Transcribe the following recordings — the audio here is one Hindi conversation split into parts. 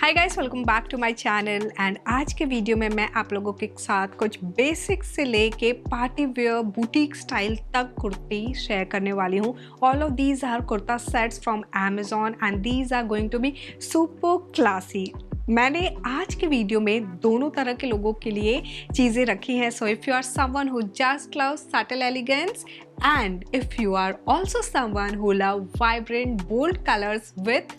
Hi guys, welcome back to my channel. And आज के वीडियो में मैं आप लोगों के साथ कुछ बेसिक्स से लेके पार्टी वेयर बुटीक स्टाइल तक कुर्ती शेयर करने वाली हूँ। All of these are kurta sets from Amazon and these are going to be super classy. मैंने आज के वीडियो में दोनों तरह के लोगों के लिए चीज़ें रखी हैं। So if you are someone who just love subtle elegance and if you are also someone who love vibrant bold colors with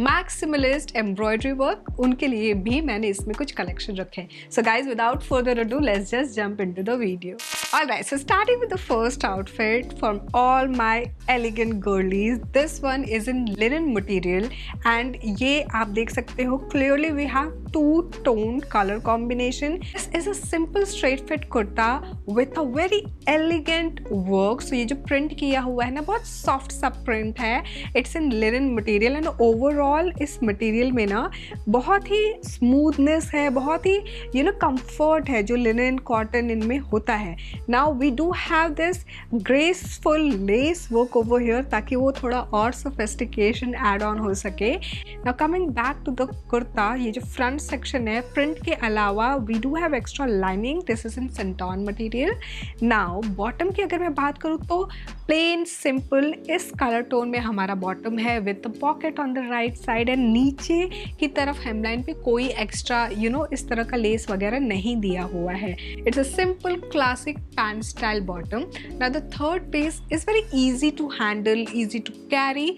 maximalist embroidery work, उनके लिए भी मैंने इसमें कुछ कलेक्शन रखे हैं। So guys, without further ado, let's just jump into the video. Alright, so starting with the first outfit from all my elegant girlies. This one is in linen material and ये आप देख सकते हो clearly we have two-tone color combination. This is a simple straight fit kurta with a very elegant work. So ये जो प्रिंट किया हुआ है ना, बहुत सॉफ्ट सा प्रिंट है। It's in linen material and overall इस मटेरियल में ना बहुत ही स्मूथनेस है, बहुत ही कंफर्ट है जो लिनन कॉटन इनमें होता है। Now we do have this graceful lace work over here ताकि वो थोड़ा और सोफिस्टिकेशन ऐड ऑन हो सके। Now coming back to the kurta, ये जो फ्रंट सेक्शन है प्रिंट के अलावा we do have extra lining. This is in santoon material. Now bottom की अगर मैं बात करूँ तो प्लेन सिंपल इस कलर टोन में हमारा बॉटम है with the pocket on the right side and नीचे की तरफ हेमलाइन पे कोई एक्स्ट्रा इस तरह का लेस वगैरह नहीं दिया हुआ है। It's a simple classic pant style bottom. Now the third piece is very easy to handle, easy to carry.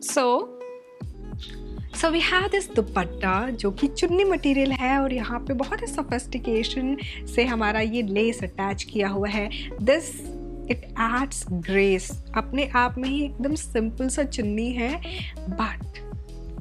So we have this dupatta जो कि चुन्नी मटेरियल है और यहाँ पे बहुत ही सोफिस्टिकेशन से हमारा ये लेस अटैच किया हुआ है। This it adds grace. अपने आप में ही एकदम सिंपल सा चुन्नी है बट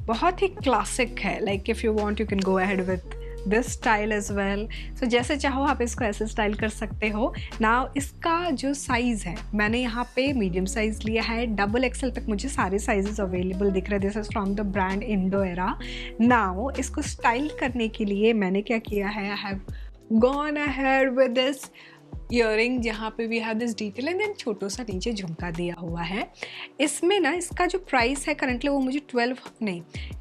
बहुत ही क्लासिक है। Like if you want you can go ahead with this style as well. So जैसे चाहो आप इसको ऐसे स्टाइल कर सकते हो। नाउ इसका जो साइज़ है मैंने यहाँ पे मीडियम साइज़ लिया है। डबल एक्सेल तक मुझे सारे साइजेस अवेलेबल दिख रहे हैं। This is from the brand Indo Era. Now इसको स्टाइल करने के लिए मैंने क्या किया है, I have gone ahead with this earring जहाँ पे we have this detail and then छोटा सा नीचे झुमका दिया हुआ है। इसमें ना इसका जो प्राइस है करंटली वो मुझे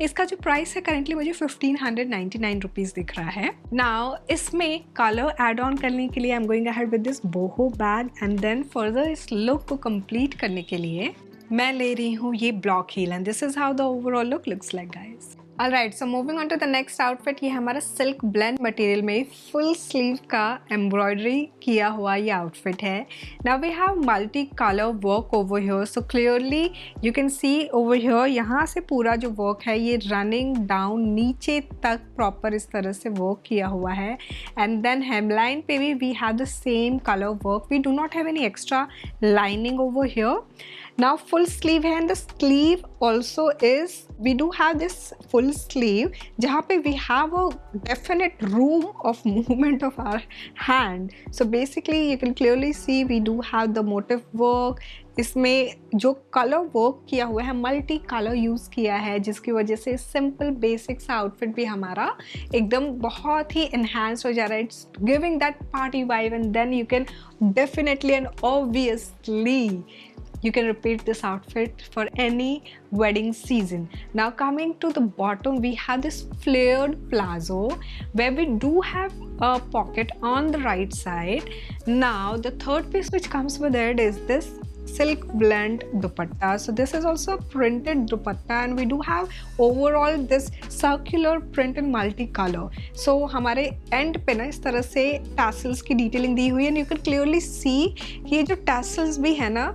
इसका जो प्राइस है करंटली मुझे 1599 रुपीज़ दिख रहा है। नाउ इसमें कलर एड ऑन करने के लिए I am going ahead with this boho bag and then further इस लुक को कंप्लीट करने के लिए मैं ले रही हूँ ये block heel and this is how the overall look looks like guys. Alright, so moving on to the next outfit, ये हमारा सिल्क ब्लेंड मटेरियल में फुल स्लीव का एम्ब्रॉयडरी किया हुआ ये आउटफिट है। Now we have multi color work over here, so clearly you can see over here यहाँ से पूरा जो वर्क है ये रनिंग डाउन नीचे तक प्रॉपर इस तरह से वर्क किया हुआ है। एंड देन हेमलाइन पे भी we have the same color work. We do not have any extra lining over here. Now full sleeve है and the sleeve also is we do have this full sleeve जहाँ पे we have a definite room of movement of our hand. So basically you can clearly see we do have the motif work. इसमें जो कलर वर्क किया हुआ है मल्टी कलर यूज़ किया है जिसकी वजह से सिंपल बेसिक सा आउटफिट भी हमारा एकदम बहुत ही इन्हांस हो जा रहा है। It's giving that party vibe and then you can definitely and obviously you can repeat this outfit for any wedding season. Now coming to the bottom, we have this flared palazzo where we do have a pocket on the right side. Now the third piece which comes with it is this silk blend dupatta. So this is also a printed dupatta and we do have overall this circular print in multicolor. So हमारे end पे ना इस तरह से tassels की detailing दी हुई है and you can clearly see कि ये जो tassels भी है ना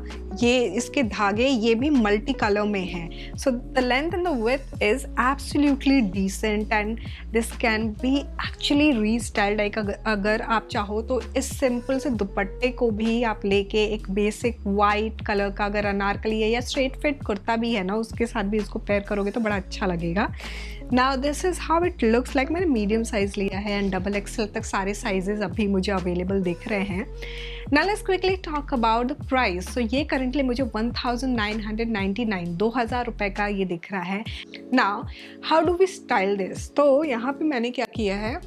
ये इसके धागे ये भी multicolor में हैं. So the length and the width is absolutely decent and this can be actually restyled. Like अगर आप चाहो तो इस simple से दुपट्टे को भी आप लेके एक basic white कलर का अगर अनारकली है या स्ट्रेट फिट कुर्ता भी है ना उसके साथ भी इसको पेयर करोगे तो बड़ा अच्छा लगेगा। Now this is how it looks like. मैंने मीडियम साइज़ लिया है एंड डबल एक्सेल तक सारे साइजेस अभी मुझे अवेलेबल दिख रहे हैं। Now let's quickly talk about the price. So ये करेंटली मुझे 1999 2000 रुपये का ये दिख रहा है। Now how do we style this. तो यहाँ पे मैंने क्या किया है,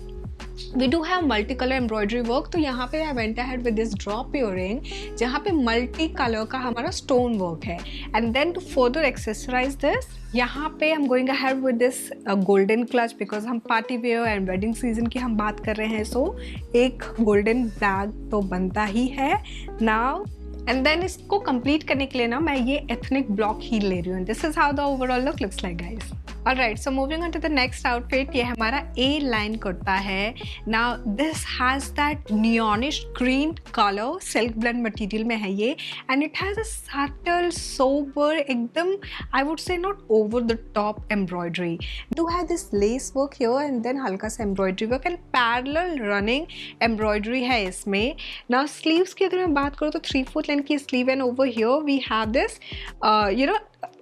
we do have multi colour embroidery work. तो यहाँ पे I went ahead with this drop earring जहाँ पे मल्टी कलर का हमारा स्टोन वर्क है। And then to further accessorise this, यहाँ पे हम going ahead with this golden clutch, because हम party wear and wedding season की हम बात कर रहे हैं, सो एक गोल्डन बैग तो बनता ही है नाउ। एंड देन इसको कंप्लीट करने के लिए ना मैं ये एथनिक ब्लॉक हील ले रही हूँ। This is how the overall look looks like guys. Alright, so moving on to the next outfit, ये हमारा A line कुर्ता है। Now this has that neonish green color, silk blend material में है ये, and it has a subtle, sober, एकदम I would say not over the top embroidery. You do have this lace work here and then हल्का सा embroidery work and parallel running embroidery है इसमें। Now sleeves की अगर मैं बात करूँ तो 3/4 length की sleeve, and over here we have this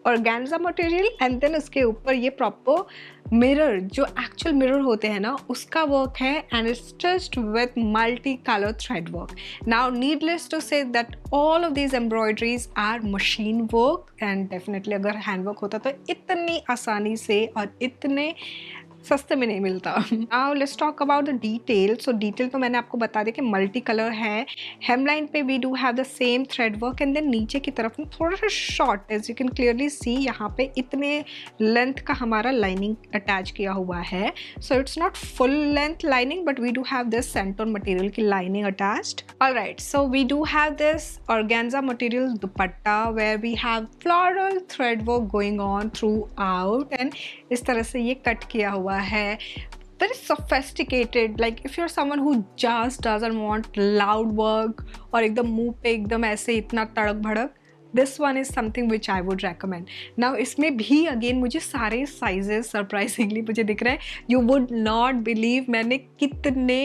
organza material, and then उसके ऊपर ये प्रॉपर मिरर, जो एक्चुअल मिरर होते हैं ना, उसका वर्क है, and it's stitched with multi colour thread work. Now needless to say that all of these embroideries are machine work, and definitely अगर हैंड वर्क होता तो इतनी आसानी से और इतने सस्ते में नहीं मिलता। Now let's talk about the detail. So detail तो मैंने आपको बता दिया कि मल्टी कलर है। हेमलाइन पे we do have the same thread work, and then नीचे की तरफ में थोड़ा सा short, as you can clearly see यहाँ पे इतने लेंथ का हमारा लाइनिंग अटैच किया हुआ है। So it's not full length lining, but we do have this santoon material की lining attached. Alright, so we do have this organza material dupatta where we have floral thread work going on throughout, and इस तरह से ये कट किया हुआ है। Very sophisticated, like if you're someone who just doesn't want loud work और एकदम मुंह पे एकदम ऐसे इतना तड़क भड़क, this one is something which I would recommend. Now इसमें भी again मुझे सारे sizes surprisingly मुझे दिख रहे हैं। You would not believe मैंने कितने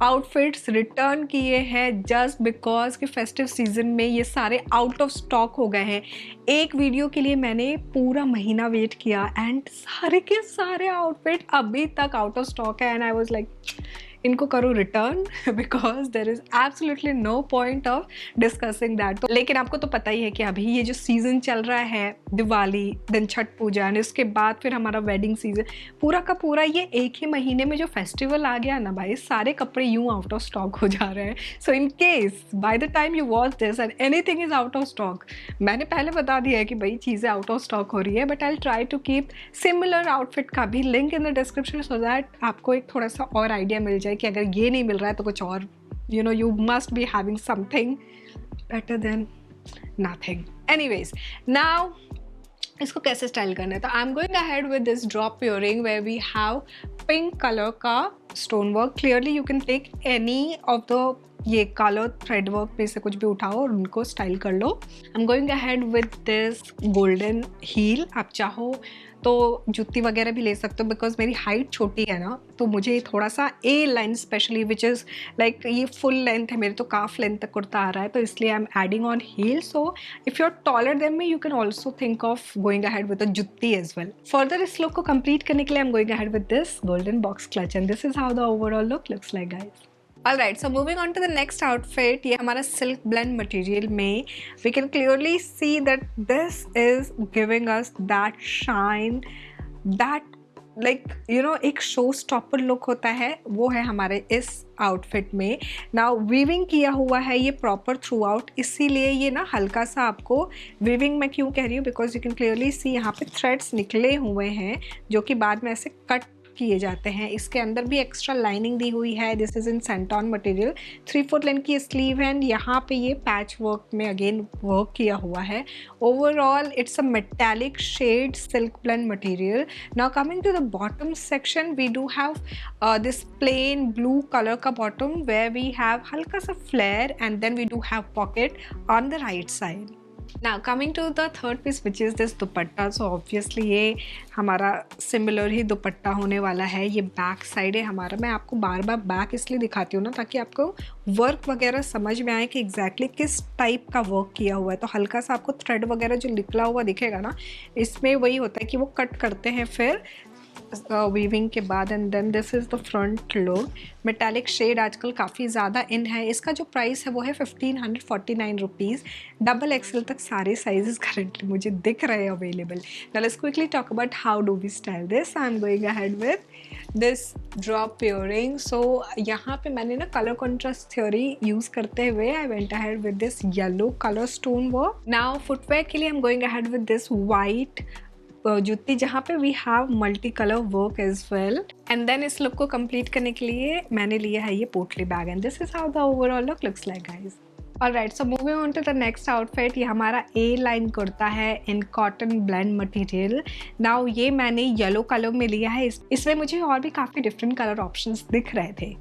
आउटफिट्स रिटर्न किए हैं जस्ट बिकॉज कि फेस्टिव सीजन में ये सारे आउट ऑफ स्टॉक हो गए हैं। एक वीडियो के लिए मैंने पूरा महीना वेट किया एंड सारे के सारे आउटफिट अभी तक आउट ऑफ स्टॉक है, एंड आई वाज लाइक इनको करो return because there is absolutely no point of discussing that. तो लेकिन आपको तो पता ही है कि अभी ये जो सीज़न चल रहा है, दिवाली देन छठ पूजा एंड इसके बाद फिर हमारा वेडिंग सीजन, पूरा का पूरा ये एक ही महीने में जो फेस्टिवल आ गया ना भाई, सारे कपड़े यूँ आउट ऑफ स्टॉक हो जा रहे हैं। So in case by the time you watch this and anything is out of stock, मैंने पहले बता दिया है कि भाई चीज़ें आउट ऑफ स्टॉक हो रही है, but I try to keep similar outfit का भी link in the description so that आपको एक थोड़ा सा और आइडिया मिल जाए कि अगर ये नहीं मिल रहा है तो कुछ और, you know, you must be having something better than nothing. Anyways, now इसको कैसे स्टाइल करना है, तो I am going ahead with this drop earring where we have pink colour का stone work. Clearly you can take any of the ये कलर थ्रेड वर्क पे से कुछ भी उठाओ और उनको स्टाइल कर लो। I am going ahead with this golden heel. आप चाहो तो जूती वगैरह भी ले सकते हो, बिकॉज मेरी हाइट छोटी है ना, तो मुझे थोड़ा सा A line specially which is like ये फुल लेंथ है मेरे, तो काफ लेंथ तक कुर्ता आ रहा है, तो इसलिए I am adding on heel. So if you are taller than me you can also think of going ahead with a jutti as well. Further इस लुक को कंप्लीट करने के लिए I am going ahead with this golden box clutch, and this is how the overall look looks like guys. Alright, so moving on to the next outfit, ये हमारा silk blend material में we can clearly see that this is giving us that shine, that like you know एक शो स्टॉपर लुक होता है, वो है हमारे इस आउटफिट में। नाउ वीविंग किया हुआ है ये प्रॉपर थ्रू आउट, इसीलिए ये ना हल्का सा आपको वीविंग मैं क्यों कह रही हूँ, because you can clearly see यहाँ पे थ्रेड्स निकले हुए हैं जो कि बाद में ऐसे कट किए जाते हैं। इसके अंदर भी एक्स्ट्रा लाइनिंग दी हुई है। This is in santoon material, 3/4 length की स्लीव एंड यहाँ पे ये पैच वर्क में अगेन वर्क किया हुआ है। Overall it's a metallic shade silk blend material. Now coming to the bottom section, we do have this plain blue colour का बॉटम वेयर वी हैव हल्का सा flare and then we do have pocket on the right side. Now coming to the third piece which is this dupatta, so obviously ये हमारा सिमिलर ही दुपट्टा होने वाला है। ये बैक साइड है हमारा, मैं आपको बार बार बैक इसलिए दिखाती हूँ ना ताकि आपको वर्क वगैरह समझ में आए कि एग्जैक्टली किस टाइप का वर्क किया हुआ है। तो हल्का सा आपको थ्रेड वगैरह जो निकला हुआ दिखेगा ना, इसमें वही होता है कि वो कट करते हैं फिर वीविंग के बाद and then this is the front look. Metallic shade आजकल काफ़ी ज़्यादा इन है। इसका जो प्राइस है वो है 1549 रुपीज़। डबल एक्सल तक सारे साइजेस करेंटली मुझे दिख रहे हैं available. Now let's quickly talk about how do we style this. I am going ahead with this drop earring. So यहाँ पे मैंने ना कलर कॉन्ट्रास्ट थ्योरी यूज़ करते हुए I went ahead with this yellow colour stone work. Now footwear के लिए I am going ahead with this white jutti जहाँ पे we have multi colour work as well. And then इस लुक को कंप्लीट करने के लिए मैंने लिया है ये potli bag and this is how the overall look looks like guys. Alright, so moving on to the next outfit. ये हमारा ए लाइन कुर्ता है in cotton blend material. Now ये मैंने येलो कलर में लिया है। इसमें मुझे और भी काफ़ी डिफरेंट कलर ऑप्शंस दिख रहे थे।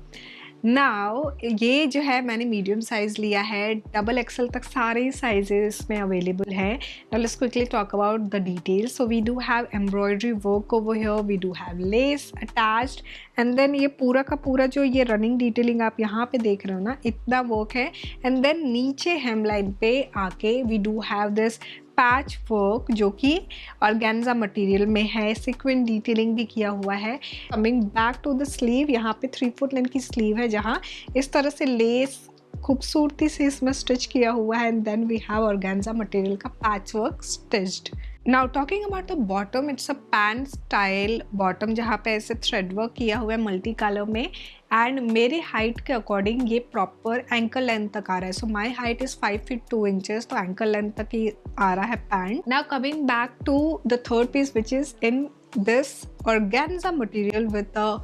नाउ ये जो है मैंने मीडियम साइज़ लिया है। डबल एक्सल तक सारे साइजेस में अवेलेबल है। Now let's quickly talk about the details. So we do have embroidery work over here, we do have lace attached and then ये पूरा का पूरा जो ये रनिंग डिटेलिंग आप यहाँ पे देख रहे हो ना, इतना वर्क है। एंड देन नीचे हेमलाइन पे आके we do have this patch work जो कि ऑर्गेन्जा मटेरियल में है। सीक्वेंस डिटेलिंग भी किया हुआ है। Coming back to the sleeve, यहाँ पे 3 फुट लेंथ की स्लीव है जहाँ इस तरह से लेस खूबसूरती से इसमें स्टिच किया हुआ है and then we have organza material का patch work stitched. Now talking about the bottom, it's a pant style bottom जहाँ पे ऐसे थ्रेड वर्क किया हुआ है मल्टी कलर में एंड मेरे हाइट के अकॉर्डिंग ये प्रॉपर एंकल लेंथ तक आ रहा है। So my height is 5 feet 2 inches, तो एंकल लेंथ तक ही आ रहा है pant. Now coming back to the third piece which is in this organza material with a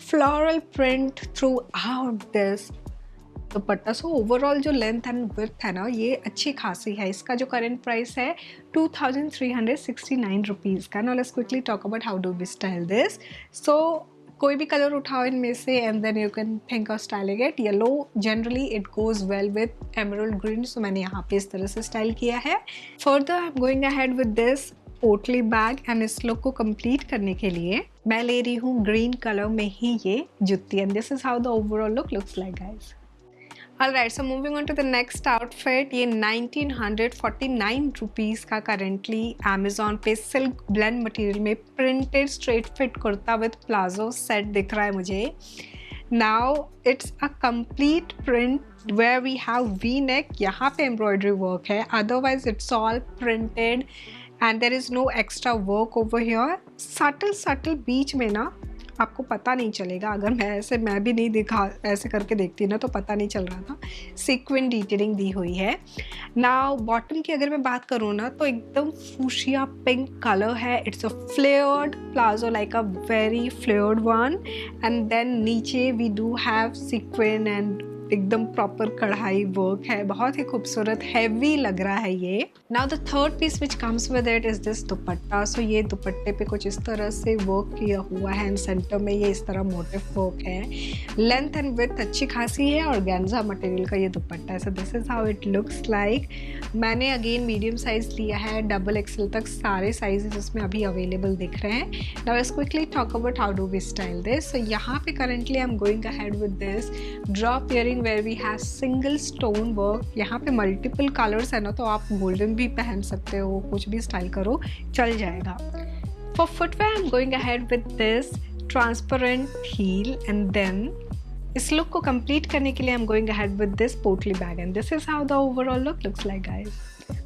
floral print throughout this dupatta. So overall जो लेंथ एंड विड्थ है ना ये अच्छी खासी है। इसका जो करंट प्राइस है 2369 रुपीज़ का। Now let's quickly talk about how do we style this. So कोई भी कलर उठाओ इनमें से and then you can think of styling it. Yellow generally it goes well with emerald green, so मैंने यहाँ पे इस तरह से स्टाइल किया है। Further I am going ahead with this potli bag and इस लुक को कंप्लीट करने के लिए मैं ले रही हूँ ग्रीन कलर में ही ये जुत्ती and this is how the overall look looks like guys. Alright, so moving on to the next outfit, ये 1949 रुपीज़ का करेंटली अमेजोन पे सिल्क ब्लेंड मटेरियल में printed straight fit kurta with palazzo set दिख रहा है मुझे। Now it's a complete print where we have V neck, यहाँ पे एम्ब्रॉयडरी वर्क है, otherwise it's all printed and there is no extra work over here. Subtle बीच में ना आपको पता नहीं चलेगा, अगर मैं भी नहीं दिखा ऐसे करके देखती ना तो पता नहीं चल रहा था। सीक्वेंस डिटेलिंग दी हुई है। नाउ बॉटम की अगर मैं बात करूँ ना तो एकदम फूशिया पिंक कलर है। It's a flared palazzo like a very flared one and then नीचे we do have sequence and एकदम प्रॉपर कढ़ाई वर्क है, बहुत ही खूबसूरत हैवी लग रहा है ये। Now the third piece which comes with it is this dupatta. So ये दुपट्टे पे कुछ इस तरह से वर्क किया हुआ है एंड सेंटर में ये इस तरह मोटिव वर्क है। लेंथ एंड विड्थ अच्छी खासी है और ऑर्गेन्जा मटेरियल का ये दुपट्टा है। So this is how it looks like. मैंने अगेन मीडियम साइज लिया है, डबल एक्सल तक सारे साइजेस इसमें अभी अवेलेबल दिख रहे हैं। Now let's quickly talk about how do we style this. So यहाँ पे currently I am going ahead with this drop earring where we have single stone work. यहाँ पे मल्टीपल कलर्स है ना, तो आप गोल्डन भी पहन सकते हो, कुछ भी स्टाइल करो चल जाएगा। For footwear I am going ahead with this transparent heel and then इस लुक को कंप्लीट करने के लिए I am going ahead with this potli bag and this is how the overall look looks like guys.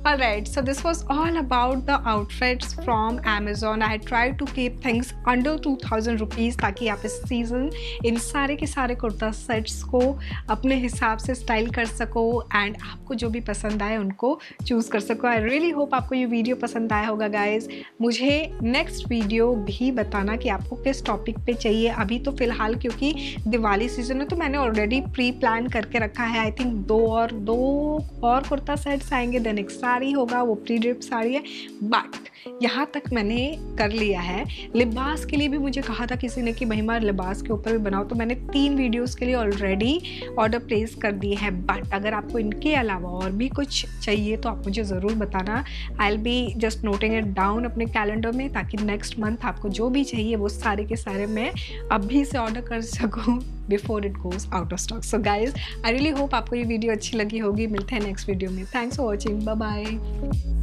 Alright, so this was all about the outfits from Amazon. I had tried to keep things under 2000 rupees ताकि आप इस सीज़न इन सारे के सारे कुर्ता सेट्स को अपने हिसाब से स्टाइल कर सको एंड आपको जो भी पसंद आए उनको चूज़ कर सको। आई रियली होप आपको ये वीडियो पसंद आया होगा गाइज। मुझे नेक्स्ट वीडियो भी बताना कि आपको किस टॉपिक पे चाहिए। अभी तो फ़िलहाल क्योंकि दिवाली सीज़न है तो मैंने ऑलरेडी प्री प्लान करके रखा है। आई थिंक दो और कुर्ता सेट्स आएंगे, देन एक साड़ी होगा, वो प्री ड्रिप साड़ी है। बट यहाँ तक मैंने कर लिया है। लिबास के लिए भी मुझे कहा था किसी ने कि महिमा लिबास के ऊपर भी बनाओ, तो मैंने 3 वीडियोस के लिए ऑलरेडी ऑर्डर प्लेस कर दिए हैं। बट अगर आपको इनके अलावा और भी कुछ चाहिए तो आप मुझे ज़रूर बताना। I will be just noting it down अपने कैलेंडर में ताकि नेक्स्ट मंथ आपको जो भी चाहिए वो सारे के सारे मैं अभी से ऑर्डर कर सकूँ before it goes out of stock. So guys I really hope आपको ये वीडियो अच्छी लगी होगी। मिलते हैं नेक्स्ट वीडियो में। Thanks for watching, bye bye.